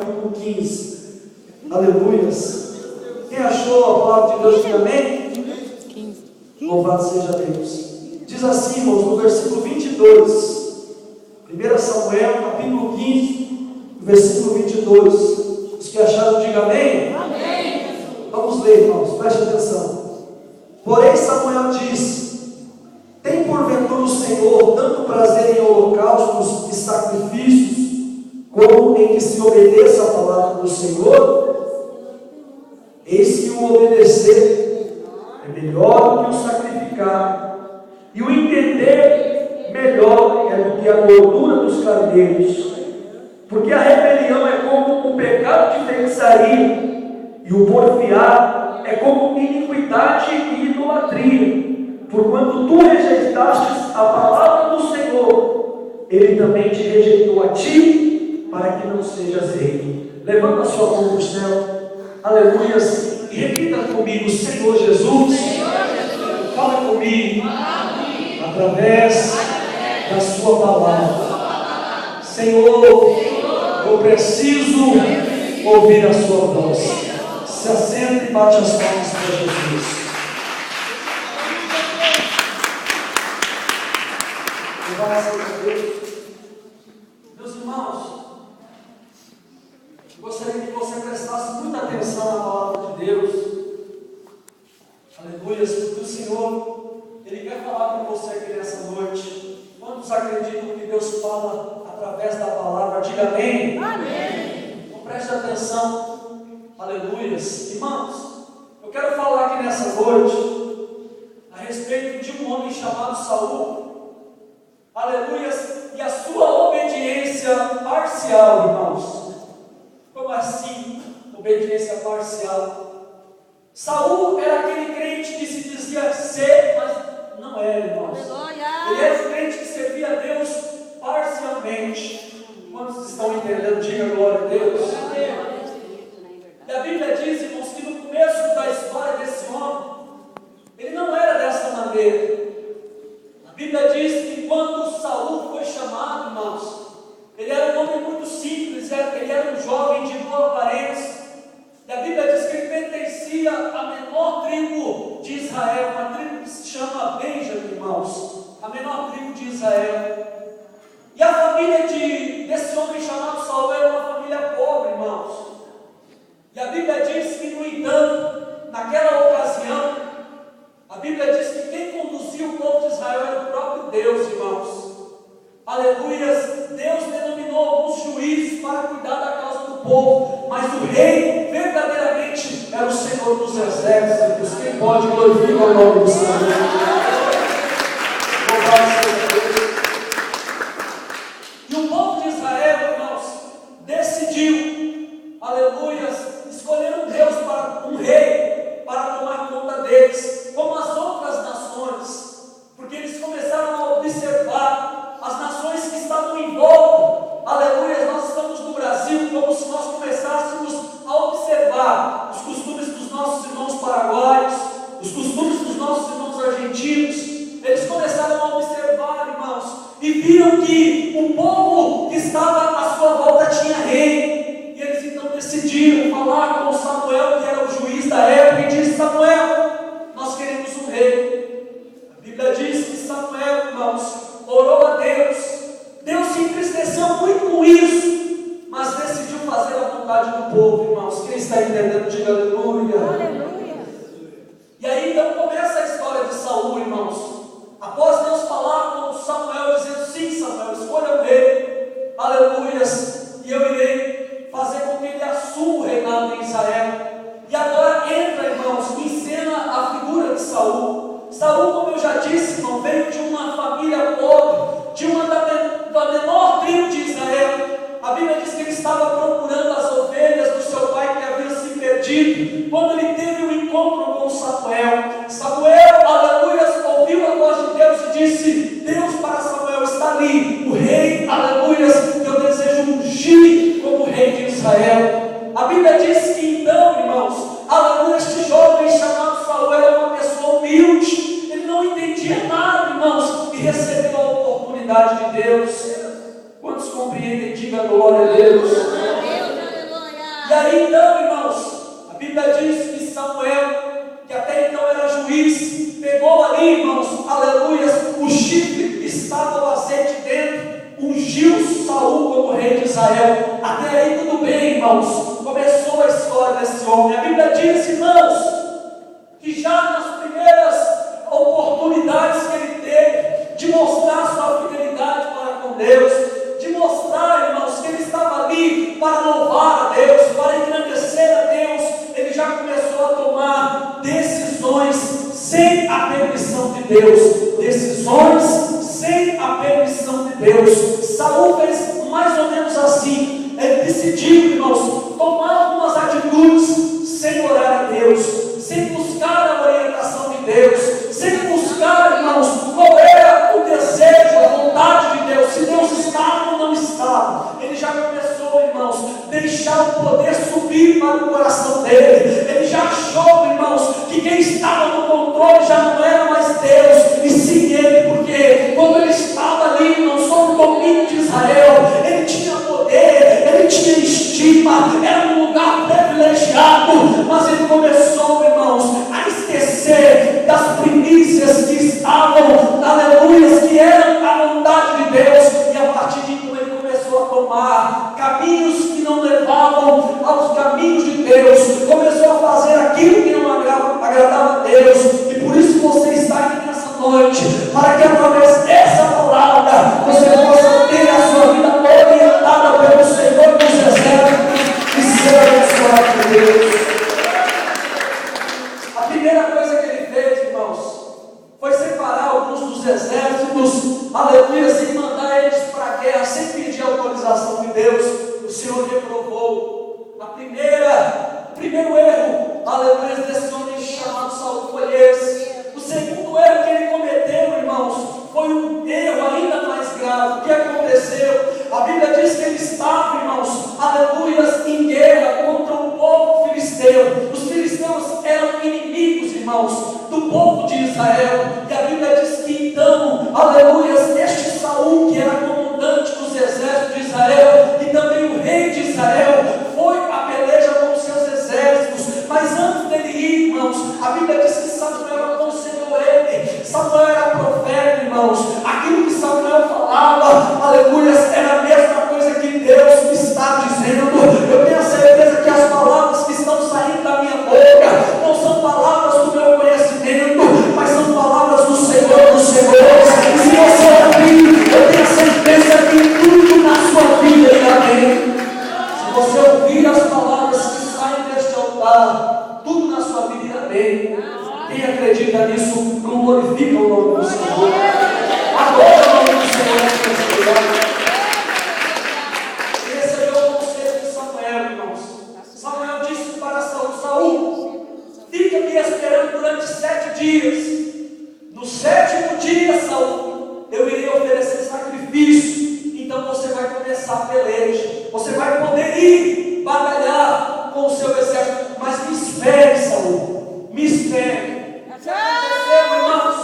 capítulo 15. Aleluias. Quem achou a palavra de Deus, diga amém? 15. Louvado seja Deus. Diz assim, irmãos, no versículo 22. 1 Samuel, capítulo 15, versículo 22. Os que acharam, diga amém? Amém. Vamos ler, irmãos, preste atenção. Porém Samuel disse: tem porventura o Senhor tanto prazer em holocaustos e sacrifícios, como em que se obedeça a palavra do Senhor? Eis que o obedecer é melhor do que o sacrificar, e o entender melhor é do que a gordura dos carneiros. Porque a rebelião é como um pecado de feitiçaria, e o porfiar é como iniquidade e idolatria. Porquanto tu rejeitaste a palavra do Senhor, Ele também te rejeitou a ti, para que não sejas rei. Levanta a sua mão para o céu, aleluia, e repita comigo: Senhor Jesus, fala comigo, através da sua palavra. Senhor, eu preciso ouvir a sua voz. Se assenta e bate as palmas para Jesus. Meus irmãos, gostaria que você prestasse muita atenção na palavra de Deus. Aleluia, porque o Senhor, Ele quer falar com você aqui nessa noite. Quantos acreditam que Deus fala através da palavra? Diga amém. Amém. Então preste atenção. Aleluia. Irmãos, eu quero falar aqui nessa noite a respeito de um homem chamado Saul. Aleluia, e a sua obediência parcial, irmãos. Como assim, obediência parcial? Saul era aquele crente que se dizia ser, mas não era, irmãos. Ele era um crente que servia a Deus parcialmente. Quantos estão entendendo? Diga glória a Deus. E a Bíblia diz, irmãos, que no começo da história desse homem, ele não era dessa maneira. A Bíblia diz que quando Saul foi chamado, irmãos, ele era um homem muito simples, ele era um jovem de boa aparência. E a Bíblia diz que ele pertencia à menor tribo de Israel, uma tribo que se chama Benjamim, irmãos, a menor tribo de Israel. E a família desse homem chamado Saul era uma família pobre, irmãos. E a Bíblia diz que, no entanto, naquela ocasião, a Bíblia diz que quem conduzia o povo de Israel era o próprio Deus, irmãos. Aleluia. Deus denominou alguns juízes para cuidar da causa do povo, mas o rei verdadeiramente era o Senhor dos exércitos. Quem pode glorificar o nome do Senhor? E o povo de Israel, irmãos, decidiu, aleluia, escolher um rei para tomar conta deles, como as outras nações, porque eles começaram a observar as nações que estavam em volta. Aleluia, nós estamos no Brasil, como se nós começássemos a observar os costumes dos nossos irmãos paraguaios, os costumes dos nossos irmãos argentinos. Eles começaram a observar, irmãos, e viram que o povo que estava à sua volta tinha rei. E eles então decidiram falar com Samuel, que era o juiz da época, e disse: Samuel, nós queremos um rei. A Bíblia diz que Samuel, irmãos, orou a Deus. Deus se entristeceu muito com isso, mas decidiu fazer a vontade do povo, irmãos. Quem está entendendo, diga aleluia. Aleluia. E aí então começa a história de Saul, irmãos. Após Deus falar com Samuel, dizendo: sim, Samuel, escolha o rei, aleluia, e eu irei fazer com que ele assuma o reinado em Israel. E agora entra, irmãos, em cena a figura de Saul. Saul, como eu já disse, irmão, veio de uma família pobre, de uma da menor tribo de Israel. A Bíblia diz que ele estava procurando as ovelhas do seu pai que havia se perdido, quando ele teve um encontro com Samuel. Samuel, aleluia, ouviu a voz de Deus e disse: Deus para Samuel: está ali o rei, aleluia, que eu desejo ungir como rei de Israel. A Bíblia diz que então, irmãos, aleluia, este jovem chamado Saul era uma pessoa humilde, ele não entendia nada, irmãos, e recebeu a oportunidade de Deus. Quantos compreendem? Diga glória a Deus. aí então, irmãos, a Bíblia diz que Samuel, que até então era juiz, pegou ali, irmãos, aleluia, o chifre que estava o azeite dentro, ungiu Saul como rei de Israel. Até aí tudo bem, irmãos. Começou a história desse homem. A Bíblia diz, irmãos, que já nas primeiras oportunidades que ele teve de mostrar sua fidelidade para com Deus, de mostrar, irmãos, que ele estava ali para louvar a Deus, para engrandecer a Deus, ele já começou a tomar decisões sem a permissão de Deus. Decisões sem a permissão de Deus. Saul fez mais ou menos assim. Ele decidiu, irmãos, tomar algumas atitudes sem orar a Deus, sem buscar a orientação de Deus, sem buscar, irmãos, qual era o desejo, a vontade de Deus, se Deus estava ou não estava. Ele já começou, irmãos, deixar o poder subir para o coração dele. Ele já achou, irmãos, que quem estava no controle já não era mais Deus, e sim ele, porque quando ele estava ali, irmãos, sob o domínio de Israel, ele tinha poder, ele tinha estima, era um lugar privilegiado, mas ele começou, irmãos, a esquecer das primícias que estavam, aleluia, que eram a vontade de Deus, e a partir de então ele começou a tomar caminhos que não levavam aos caminhos de Deus, começou a fazer aquilo que não agradava a Deus, e por isso você está aqui nessa noite, para que através dessa palavra você possa ter a sua vida orientada pelo Senhor dos Exércitos e ser abençoado por Deus. A primeira coisa que ele fez, irmãos, foi separar alguns dos exércitos, aleluia, e mandar eles para a guerra sem pedir autorização de Deus. O Senhor reprovou. O primeiro erro, aleluia, desse homem chamado Saul foi esse. O segundo erro que ele cometeu, irmãos, foi um erro ainda mais grave. O que aconteceu? A Bíblia diz que ele estava, irmãos, aleluia, em guerra contra o povo filisteu. Os filisteus eram inimigos, irmãos, do povo de Israel. E a Bíblia diz que então, aleluia, este Saul, que era comandante dos exércitos de Israel e também o rei de Israel, foi a peleja com os seus exércitos. Mas antes dele ir, irmãos, a Bíblia diz que Samuel aconselhou ele. Samuel era profeta, irmãos. Aquilo que Samuel falava, aleluia, era a mesma coisa que Deus está dizendo. Eu tenho a certeza que as palavras que estão saindo da minha boca não são palavras do meu conhecimento, mas são palavras do Senhor dos Senhores. E se você ouvir, eu tenho a certeza que tudo na sua vida irá bem. Se você ouvir as palavras que saem deste altar, tudo na sua vida irá bem. Quem acredita nisso, glorifica o nome do Senhor. Agora o nome do Senhor é glorificado. Ele recebeu o conselho de Samuel, irmãos. Samuel disse para Saul: Saul, fica me esperando durante 7 dias. No 7º dia, Saul, eu irei oferecer sacrifício. Então você vai começar a peleja. Você vai poder ir batalhar com o seu exército. Mas me espere, Saul. Me espere. Aconteceu, irmãos,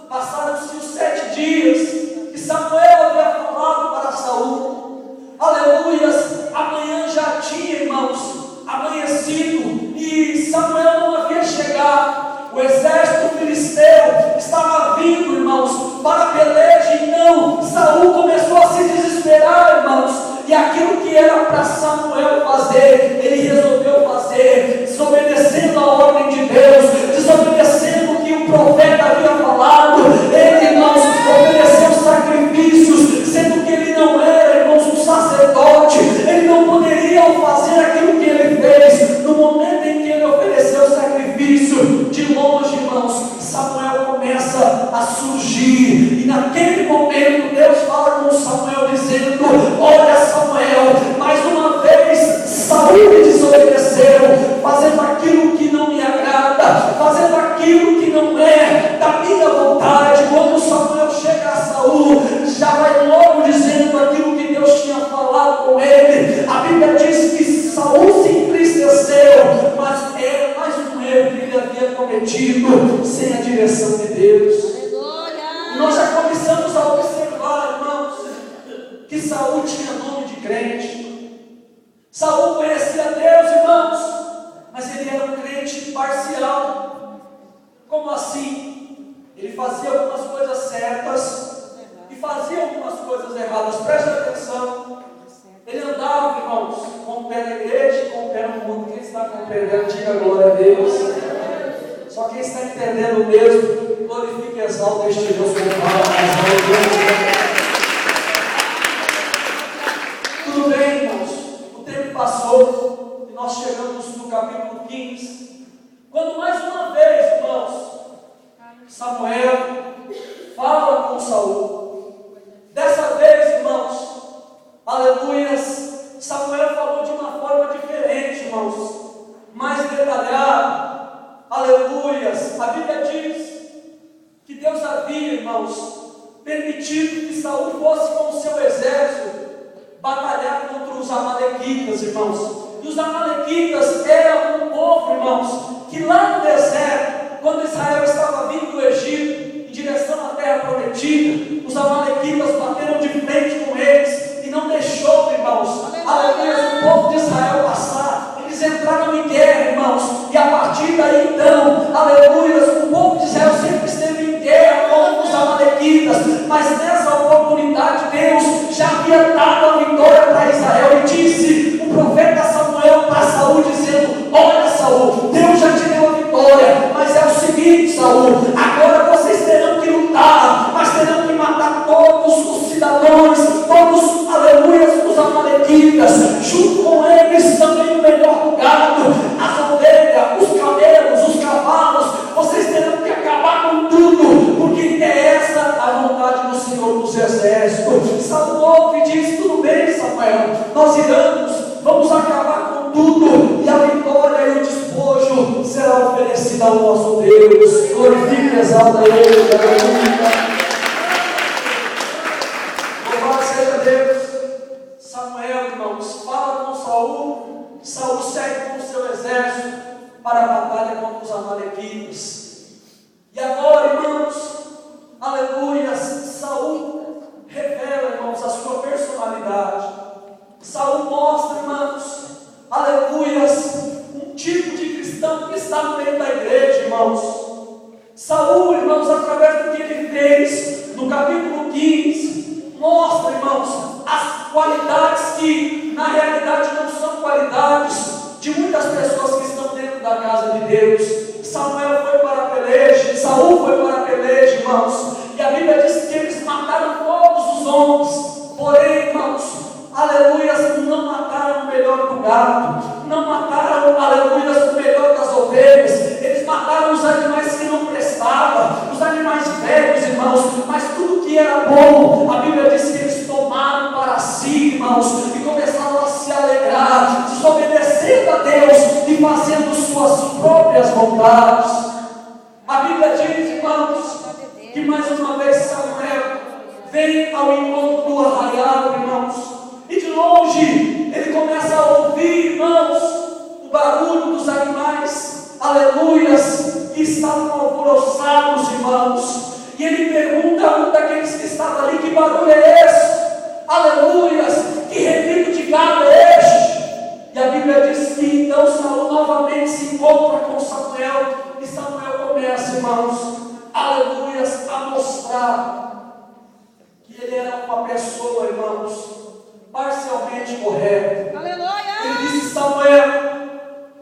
passaram-se os 7 dias que Samuel havia falado para Saul. Aleluias, amanhã já tinha, irmãos, amanhecido e Samuel não havia chegado. O exército filisteu estava vindo, irmãos, para a peleja. Então Saul começou a se desesperar, irmãos, e aquilo que era para Samuel fazer, ele resolveu fazer, desobedecendo a ordem de Deus, desobedecendo o que o profeta havia falado. Ele, irmãos, ofereceu sacrifícios, sendo que ele não era, irmãos, um sacerdote. Ele não poderia fazer aquilo que ele fez. No momento em que ele ofereceu o sacrifício, de longe, irmãos, Samuel começa a surgir, e naquele momento Deus fala com Samuel dizendo: olha, Samuel, mais uma vez Saul me desobedeceu, fazendo aquilo que não me agrada, fazendo aquilo que não é da minha vontade. Quando Samuel chega a Saul, já vai logo dizendo aquilo que Deus tinha falado com ele. A Bíblia diz que Saul se entristeceu, mas era mais um erro que ele havia cometido sem a direção de Deus. E nós já começamos a observar, irmãos, que Saul tinha nome de crente. Saul conhecia Deus, irmãos. ele era um crente parcial. Como assim? Ele fazia algumas coisas certas e fazia algumas coisas erradas. Preste atenção. Ele andava, irmãos, com o pé na igreja e com o pé no mundo. Quem está compreendendo, diga glória a Deus. Só quem está entendendo mesmo, glorifique e exalta este Deus com palavras. Tudo bem, irmãos, o tempo passou e nós chegamos no capítulo 15. Quando mais uma vez, irmãos, Samuel fala com Saul. Dessa vez, irmãos, aleluias, Samuel falou de uma forma diferente, irmãos, mais detalhada. Aleluias, a Bíblia diz que Deus havia, irmãos, permitido que Saul fosse com o seu exército batalhar contra os amalequitas, irmãos. E os amalequitas eram um povo, irmãos, que lá no deserto, quando Israel estava vindo do Egito em direção à terra prometida, os amalequitas bateram de frente com eles e não deixou, irmãos, aleluia, o povo de Israel passar. Eles entraram em guerra, irmãos, e a partir daí então, aleluia, o povo de Israel sempre esteve em guerra contra os amalequitas, mas nessa oportunidade Deus já havia dado a vitória para Israel e disse o profeta Samuel para Saul, dizendo: olha, Saul, Deus já te deu a vitória, mas é o seguinte, Saul, agora vocês terão que lutar, mas terão que matar todos os cidadãos, todos, aleluia, os amalequitas, junto com eles também o melhor do gado, as ovelhas, os camelos, os cavalos. Vocês terão que acabar com tudo, porque é essa a vontade do Senhor dos Exércitos. Saul ouve e diz: tudo bem, Samuel, nós iremos, vamos acabar com tudo, e a vitória e o despojo será oferecida ao nosso Deus. Glorifique e exalta Ele. Louvado seja Deus. Samuel, irmãos, fala com Saul. Saul segue com o seu exército para a batalha contra os amalequitas. E agora, irmãos, aleluia, Saul revela, irmãos, a sua personalidade. Saul mostra, irmãos, aleluia, um tipo de cristão que está no meio da igreja, irmãos. Saul, irmãos, através do que ele fez no capítulo 15, mostra, irmãos, as qualidades que na realidade não são qualidades de muitas pessoas que estão dentro da casa de Deus. Samuel foi para a peleja, Saul foi para a peleja, irmãos, e a Bíblia diz que eles mataram todos os homens, porém, irmãos, aleluia, não mataram o melhor do gado, não mataram, aleluia, o melhor das ovelhas, eles mataram os animais que não prestavam, os animais velhos, irmãos, mas tudo que era bom, a Bíblia diz que eles tomaram para si, irmãos, e começaram a se alegrar, desobedecendo a Deus e fazendo suas próprias vontades. A Bíblia diz, irmãos, que mais uma vez Samuel vem ao encontro do arraial, irmãos, e de longe ele começa a ouvir, irmãos, o barulho dos animais, aleluias, que estavam alvoroçados, irmãos, e ele pergunta a um daqueles que estava ali: que barulho é esse? Aleluias, que repique de gado é este? E a Bíblia diz que então Saul novamente se encontra com Samuel, e Samuel começa, irmãos, aleluias, a mostrar que ele era uma pessoa, irmãos, parcialmente correta. Aleluia! Ele disse: Samuel,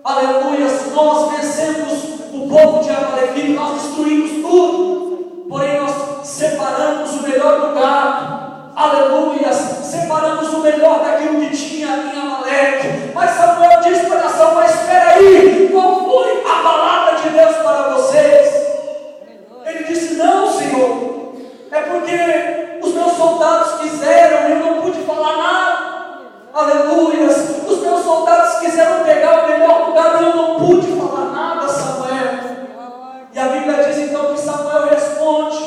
aleluias, nós vencemos o povo de Amalequita, nós destruímos tudo, porém nós separamos o melhor do gado. Aleluia, separamos o melhor daquilo que tinha em Amaleque. Mas Samuel disse para Saul: mas espera aí, qual foi a palavra de Deus para vocês? Ele disse: não, Senhor, é porque os meus soldados quiseram e eu não pude falar nada. Aleluia, os meus soldados quiseram pegar o melhor lugar e eu não pude falar nada, Samuel. E a Bíblia diz então que Samuel responde,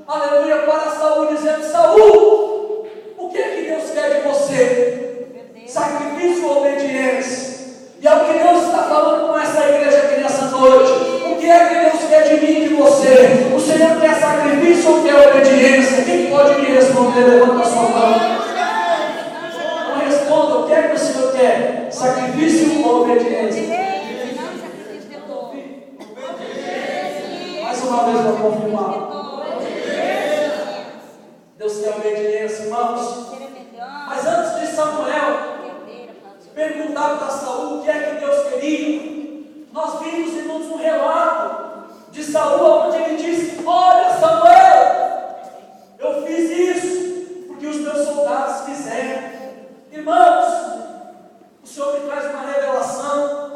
aleluia, para Saul, dizendo: Saul, o que é que Deus quer de você? Sacrifício ou obediência? E é o que Deus está falando com essa igreja aqui nessa noite. O que é que Deus quer de mim e de você? O Senhor quer sacrifício ou quer obediência? Quem pode me responder? Levanta a sua mão. Não responda. O que é que o Senhor quer? Sacrifício ou obediência? perguntaram para Saul o que é que Deus queria, nós vimos, irmãos, um relato de Saul, onde ele disse: olha, Samuel, eu fiz isso porque os meus soldados fizeram. Irmãos, o Senhor me traz uma revelação.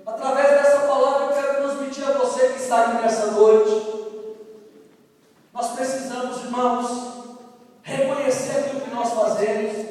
Através dessa palavra eu quero transmitir a você que está aqui nessa noite. Nós precisamos, irmãos, reconhecer aquilo que nós fazemos.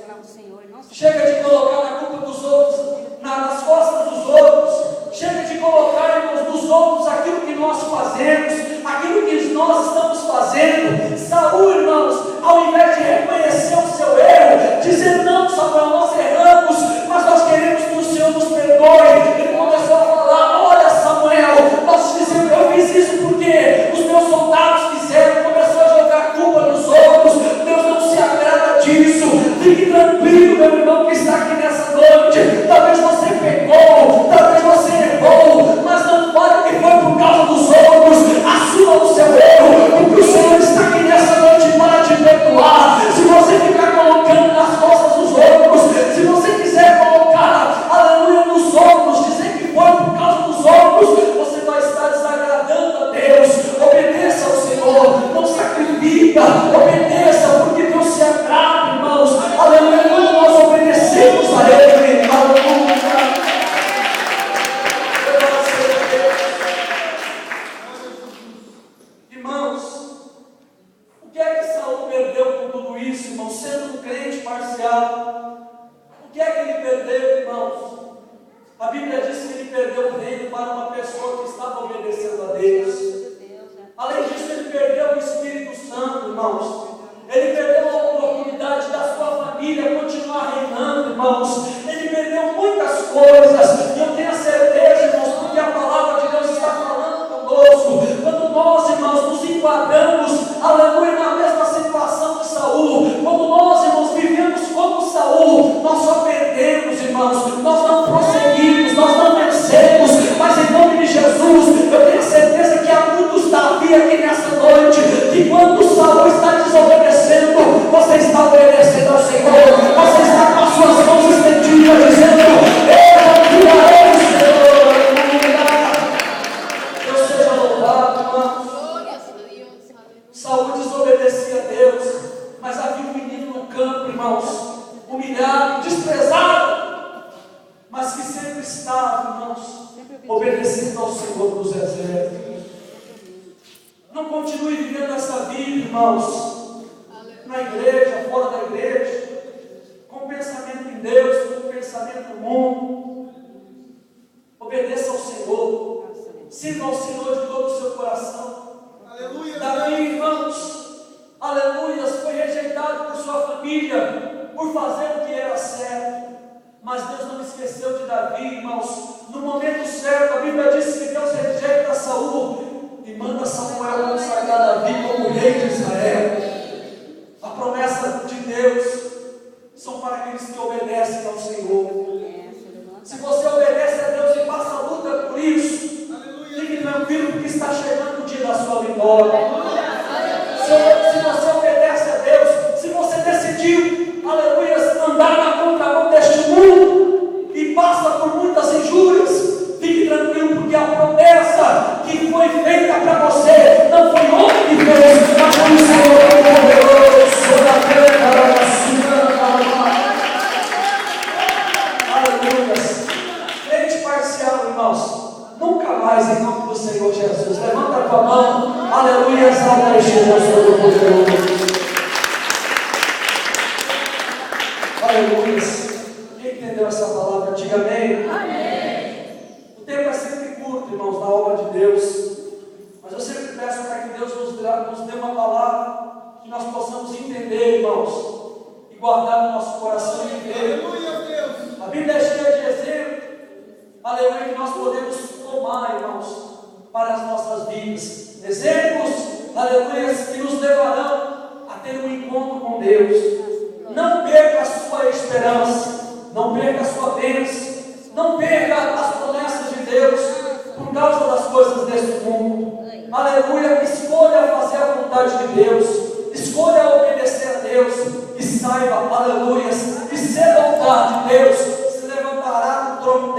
Chega de colocar na culpa dos outros, nas costas dos outros. Chega de colocar, irmãos, dos outros aquilo que nós fazemos, aquilo que nós estamos fazendo. Saul, irmãos, ao invés de reconhecer o seu erro, dizer: não, Samuel, nós erramos, mas nós queremos que o Senhor nos perdoe. Ele começou a falar: olha, Samuel, nós fizemos, eu fiz isso porque os meus soldados fizeram. Começou a jogar a culpa nos outros. Deus não se agrada disso. Fique tranquilo, meu irmão, que está aqui nessa noite. Talvez você pecou, talvez você errou, mas não fale que foi por causa dos outros. Assuma o seu erro, porque o Senhor está aqui nessa noite para te perdoar. Se você ficar colocando nas costas dos outros, se você quiser colocar, aleluia, nos outros, dizer que foi por causa dos outros, você vai estar desagradando a Deus. Obedeça ao Senhor, não sacrifica, obedeça, porque Deus se agrada, irmãos. Aleluia, quando nós obedecemos a Ele, aleluia. Irmãos, o que é que Saul perdeu com tudo isso, irmãos? Sendo um crente parcial, o que é que ele perdeu, irmãos? A Bíblia diz que ele perdeu o reino para uma pessoa que estava obedecendo a Deus. Além disso, ele perdeu o Espírito Santo, irmãos. Ele perdeu a oportunidade da sua família continuar reinando, irmãos. Ele perdeu muitas coisas. E eu tenho a certeza, irmãos, porque a palavra de Deus está falando conosco. Quando nós, irmãos, nos enquadramos, aleluia, na mesma situação de Saul, quando nós, irmãos, vivemos como Saul, nós só perdemos, irmãos. Nós não prosseguimos, nós não vencemos. Mas em nome de Jesus, eu tenho certeza que há muitos Davi aqui nessa noite, que quando Saul está desobedecendo, você está obedecendo ao Senhor. Você está com as suas mãos estendidas, dizendo: eu virarei o Senhor. Deus seja louvado, irmãos. Saul desobedecia a Deus, mas havia um menino no campo, irmãos, humilhado, desprezado, mas que sempre estava, irmãos, obedecendo ao Senhor dos exércitos. Não continue vivendo essa vida, irmãos, na igreja, fora da igreja, com pensamento em Deus, com pensamento no mundo. Obedeça ao Senhor, sirva ao Senhor de todo o seu coração. Aleluia. Davi, irmãos, aleluia, foi rejeitado por sua família, por fazer o que era certo. Mas Deus não esqueceu de Davi, irmãos. No momento certo, a Bíblia diz que Deus rejeita Saul e manda Samuel consagrar Davi como rei de Israel. A promessa de Deus são para aqueles que obedecem ao Senhor. Se você obedece a Deus e passa a luta por isso, fique tranquilo, porque está chegando o dia da sua vitória. Se você obedece a Deus, se você decidiu, aleluia, andar na contramão deste mundo e passa por muitas injúrias, fique tranquilo, porque a promessa que foi feita para você não foi homem que fez, mas foi o Senhor poderoso sobre a terra da sua. Aleluia. Crente parcial, irmãos, nunca mais, em nome do Senhor Jesus. Levanta a tua mão, aleluia, exalta este Deus Todo-Poderoso. Aleluia. Quem entendeu essa palavra, diga amém. Amém. O tempo é sempre curto, irmãos, na obra de Deus. Mas eu sempre peço para que Deus nos dê uma palavra que nós possamos entender, irmãos, e guardar no nosso coração e viver. A Bíblia é cheia de exemplos, aleluia, que nós podemos tomar, irmãos, para as nossas vidas. Exemplos, aleluia, que nos levarão a ter um encontro com Deus. Não perca a sua esperança, não perca a sua bênção, não perca as promessas de Deus por causa das coisas deste mundo. Aleluia, escolha fazer a vontade de Deus, escolha obedecer a Deus e saiba, aleluia, que cedo ou tarde Deus se levantará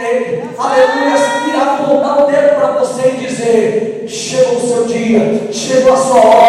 dele, aleluia, irá apontar o dedo para você e dizer: chegou o seu dia, chegou a sua hora.